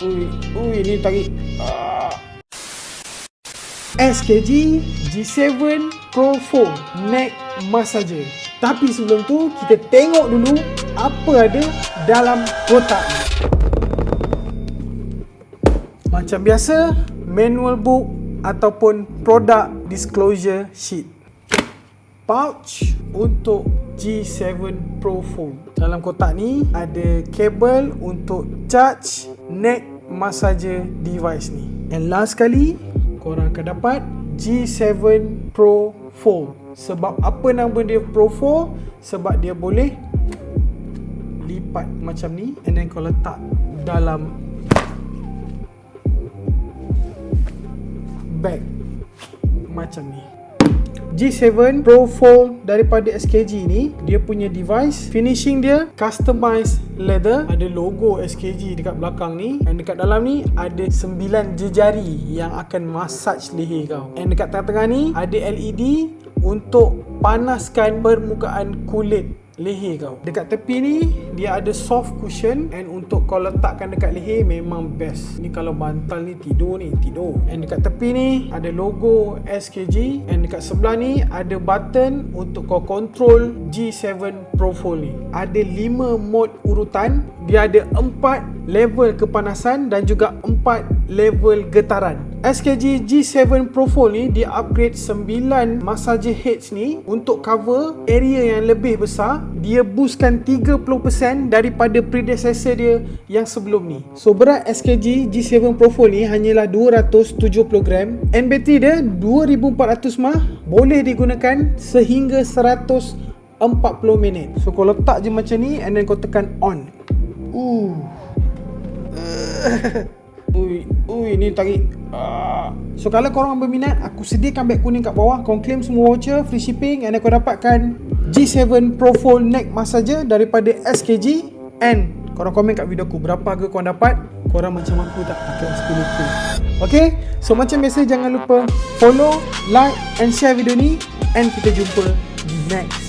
Ui, ni tarik. SKG G7 Pro 4 Neck Massager. Tapi sebelum tu, kita tengok dulu apa ada dalam kotak ni. Macam biasa, manual book ataupun product disclosure sheet. Pouch untuk G7 Pro 4. Dalam kotak ni ada kabel untuk charge neck massager device ni. And last sekali, korang akan dapat G7 Pro 4. Sebab apa nama dia Pro 4? Sebab dia boleh lipat macam ni and then kau letak dalam bag macam ni. G7 Pro 4 daripada SKG ni, dia punya device finishing dia customized leather, ada logo SKG dekat belakang ni, dan dekat dalam ni ada 9 jejari yang akan massage leher kau. And dekat tengah-tengah ni ada LED untuk panaskan permukaan kulit leher kau. Dekat tepi ni dia ada soft cushion, and untuk kau letakkan dekat leher memang best. Ni kalau bantal ni tidur. And dekat tepi ni ada logo SKG, and dekat sebelah ni ada button untuk kau control G7 Pro 4 ni. Ada 5 mode urutan. Dia ada 4 level kepanasan dan juga 4 level getaran. SKG G7 Pro 4 ni dia upgrade 9 massager heads ni untuk cover area yang lebih besar. Dia boostkan 30% daripada predecessor dia yang sebelum ni. So berat SKG G7 Pro 4 ni hanyalah 270 gram, and bateri dia 2400 mAh, boleh digunakan sehingga 140 minit. So kau letak je macam ni and then kau tekan on. Ui, ni tarik. So kalau korang berminat, aku sediakan beg kuning kat bawah. Korang claim semua voucher, free shipping, and kau dapatkan G7 Pro 4 neck massager daripada SKG. And korang komen kat video aku berapa harga korang dapat. Korang macam aku tak pakai SPLK. Okay, so macam biasa, jangan lupa follow, like and share video ni. And kita jumpa di next